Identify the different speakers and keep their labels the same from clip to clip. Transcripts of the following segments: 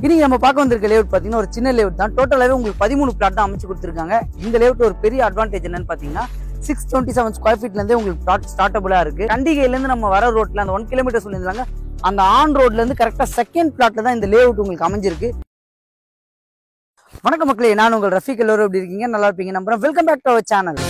Speaker 1: இன்னைக்கு நம்ம பார்க்க வந்திருக்க லேஅவுட் பாத்தீங்கன்னா ஒரு சின்ன லேஅவுட் தான். டோட்டலாவே உங்களுக்கு 13 பிளாட் தான் அமைச்சு கொடுத்துருக்காங்க. இந்த லேஅவுட் ஒரு பெரிய அட்வான்டேஜ் என்னன்னு பாத்தீங்கன்னா 627 ஸ்கொயர் ஃபீட்ல இருந்தே உங்களுக்கு பிளாட் ஸ்டார்டபிளா இருக்கு. கண்டிகையில இருந்து நம்ம வர ரோட்ல அந்த 1 கிலோமீட்டர் சொல்லியிருந்தாங்க, அந்த ஆன் ரோட்ல இருந்து கரெக்டா செகண்ட் பிளாட்ல தான் இந்த லேஅவுட் உங்களுக்கு அமைஞ்சிருக்கு. வணக்கம் மக்களே, நான் உங்கள் ரஃபீக். எல்லாரும் எப்படி இருக்கீங்க? நல்லா இருப்பீங்க நம்புறேன். Welcome back to our channel.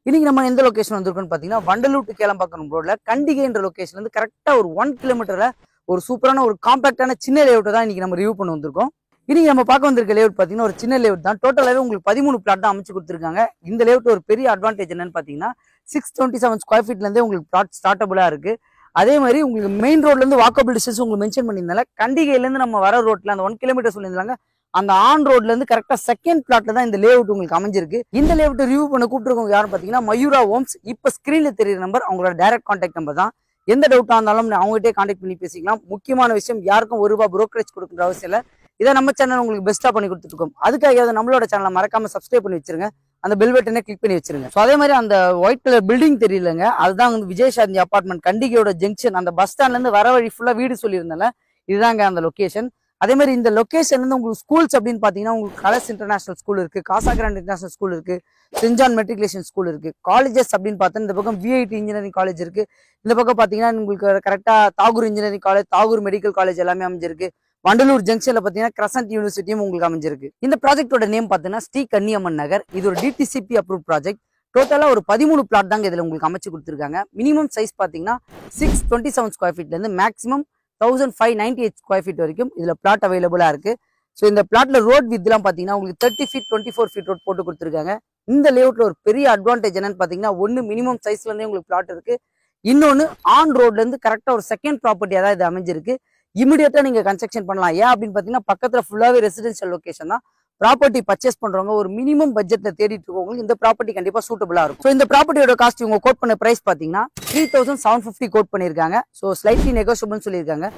Speaker 1: இன்னைக்கு நம்ம எந்த லொகேஷன் வந்திருக்கோம்னு பாத்தீங்கன்னா வண்டலூர் டு கேளம்பாக்கம் ரோட்ல கண்டிகைன்ற லொகேஷன்ல இருந்து கரெக்டா ஒரு 1 கிலோமீட்டர்ல ஒரு சூப்பரான ஒரு காம்பாக்டான சின்ன லேஅவுட் தான் இன்னைக்கு நம்ம ரிவ்யூ பண்ண வந்திருக்கோம். இன்னைக்கு நம்ம பார்க்க வந்திருக்க லேஅவுட் பாத்தீங்கன்னா ஒரு சின்ன லேஅவுட் தான். டோட்டலாவே உங்களுக்கு 13 பிளாட் தான் அமைச்சு கொடுத்துருக்காங்க. இந்த லேஅவுட் ஒரு பெரிய அட்வான்டேஜ் என்னன்னு பாத்தீங்கன்னா 627 ஸ்கொயர் ஃபீட்ல இருந்தே உங்களுக்கு பிளாட் ஸ்டார்டபிளா இருக்கு. அதே மாதிரி உங்களுக்கு மெயின் ரோட்ல இருந்து வாக்கபிள் டிஸ்டன்ஸ் உங்களுக்கு மென்ஷன் பண்ணியிருந்தால, கண்டிகையில இருந்து நம்ம வர ரோட்ல அந்த 1 கிலோமீட்டர் சொல்லியிருந்தாங்க, அந்த ஆன் ரோட்ல இருந்து கரெக்டா செகண்ட் பிளாட்ல தான் இந்த லேஅவுட் உங்களுக்கு அமைஞ்சிருக்கு. இந்த லேஅவுட் ரிவ்யூ பண்ண கூப்பிட்டுருக்கவங்க யாரும் பாத்தீங்கன்னா மயூரா ஹோம்ஸ். இப்ப ஸ்கிரீன்ல தெரியுற நம்பர் அவங்களோட டைரக்ட் கான்டாக்ட் நம்பர் தான். எந்த டவுட்டா இருந்தாலும் அவங்ககிட்டே கான்டாக்ட் பண்ணி பேசிக்கலாம். முக்கியமான விஷயம், யாருக்கும் ₹1 புரோக்கரேஜ் கொடுக்குற அவசியம் இல்லை. இதை நம்ம சேனல் உங்களுக்கு பெஸ்டா பண்ணி கொடுத்துருக்கோம். அதுக்காக நம்மளோட சேனலை மறக்காம சப்ஸ்கிரைப் பண்ணி வச்சிருங்க, அந்த பெல் பட்டனை கிளிக் பண்ணி வச்சிருங்க. ஸோ அதே மாதிரி அந்த ஒயிட் கலர் பில்டிங் தெரியலங்க, அதுதான் வந்து விஜயசாந்தி அபார்ட்மெண்ட். கண்டிகையோட ஜங்ஷன் அந்த பஸ் ஸ்டாண்ட்ல இருந்து வர வழி ஃபுல்லா வீடு சொல்லியிருந்தால இதுதாங்க அந்த லொகேஷன். அதே மாதிரி இந்த லொகேஷன்ல இருந்து உங்களுக்கு ஸ்கூல்ஸ் அப்படின்னு பாத்தீங்கன்னா உங்களுக்கு கலர்ஸ் இன்டர்நேஷனல் ஸ்கூல் இருக்கு, காசா கிராண்ட் இன்டர்நேஷனல் ஸ்கூல் இருக்கு, சென்ட் ஜான் மெட்ரிகுலேஷன் ஸ்கூல் இருக்கு. காலேஜஸ் அப்படின்னு பார்த்தீங்கன்னா இந்த பக்கம் விஐடி இன்ஜினியரிங் காலேஜ் இருக்கு. இந்த பக்கம் பாத்தீங்கன்னா உங்களுக்கு கரெக்டா Tagore engineering college, Tagore medical college எல்லாமே அமைஞ்சிருக்கு. வண்டலூர் ஜங்ஷன்ல பாத்தீங்கன்னா கிரசன்ட் யூனிவர்சிட்டியும் உங்களுக்கு அமைஞ்சிருக்கு. இந்த ப்ராஜெக்டோட நேம் பாத்தீங்கன்னா ஸ்ரீ கன்னியம்மன் நகர். இது ஒரு டிடிசிபி அப்ரூவ் ப்ராஜெக்ட். டோட்டலா ஒரு 13 பிளாட் தாங்க இதுல உங்களுக்கு அமைச்சு கொடுத்துருக்காங்க. மினிமம் சைஸ் பாத்தீங்கன்னா 627 ஸ்கொயர் ஃபீட்ல இருந்து மேக்ஸிமம் 1598 ஸ்கொயர் ஃபீட் வரைக்கும் இதுல பிளாட் அவைலபிளா இருக்கு. ஸோ இந்த பிளாட்ல ரோட் வித்லாம் பாத்தீங்கன்னா உங்களுக்கு 30 ஃபீட் 24 ஃபீட் ரோட் போட்டு கொடுத்துருக்காங்க. இந்த லேஅவுட்ல ஒரு பெரிய அட்வான்டேஜ் என்னன்னு பாத்தீங்கன்னா, ஒன்னு மினிமம் சைஸ்ல இருந்தே உங்களுக்கு பிளாட் இருக்கு, இன்னொன்னு ஆன் ரோட்ல இருந்து கரெக்டா ஒரு செகண்ட் ப்ராப்பர்ட்டியா தான் இது அமைஞ்சிருக்கு. இமிடியேட்டா நீங்க கன்ஸ்ட்ரக்ஷன் பண்ணலாம். ஏன் அப்படின்னு பாத்தீங்கன்னா பக்கத்துல ஃபுல்லாவே ரெசிடென்ஷியல் லொகேஷன் தான். ப்ராப்பர்ட்டி பர்ச்சேஸ் பண்றவங்க ஒரு மினிமம் பட்ஜெட்ல தேடிட்டு இருக்கவங்களுக்கு இந்த ப்ராப்பர்ட்டி கண்டிப்பா சூட்டபிளா இருக்கும். ஸோ இந்த ப்ராப்பர்ட்டியோட காஸ்ட் இவங்க கோட் பண்ண பிரைஸ் பாத்தீங்கன்னா 3750 கோட் பண்ணிருக்காங்க. ஸோ ஸ்லைட்லி நெகோஷியபிள் சொல்லியிருக்காங்க.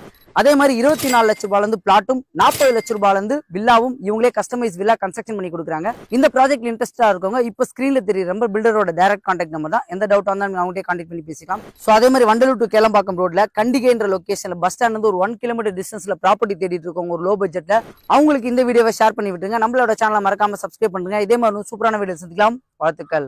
Speaker 1: அதே மாதிரி 24 லட்ச ரூபாயில இருந்து பிளாட்டும் 40 லட்ச ரூபாயில இருந்து வில்லாவும் இவங்களே கஸ்டமைஸ் வில்லா கன்ஸ்ட்ரக்ஷன் பண்ணி கொடுக்குறாங்க. இந்த ப்ராஜெக்ட்ல இன்ட்ரெஸ்டா இருக்கவங்க இப்ப ஸ்கிரீன்ல தெரியுற நம்பர் பில்டரோட டைரக்ட் கான்டாக்ட் நம்பர் தான். எந்த டவுட் வந்தாலும் அவங்ககிட்ட கான்டாக்ட் பண்ணி பேசிக்கலாம். ஸோ அதே மாதிரி வண்டலூர் டு கேளம்பாக்கம் ரோட்ல கண்டிகைன்ற லொகேஷன்ல பஸ் ஸ்டாண்ட் வந்து ஒரு 1 கிலோமீட்டர் டிஸ்டன்ஸ்ல ப்ராப்பர்ட்டி தேடிட்டு இருக்கவங்க ஒரு லோ பட்ஜெட்ல, அவங்களுக்கு இந்த வீடியோவை ஷேர் பண்ணி விட்டுருங்க. நம்மளோட சேனலை மறக்காம சப்ஸ்கிரைப் பண்ணுங்க. இதே மாதிரி சூப்பரான வீடியோ சந்திக்கலாம். வாழ்த்துக்கள்.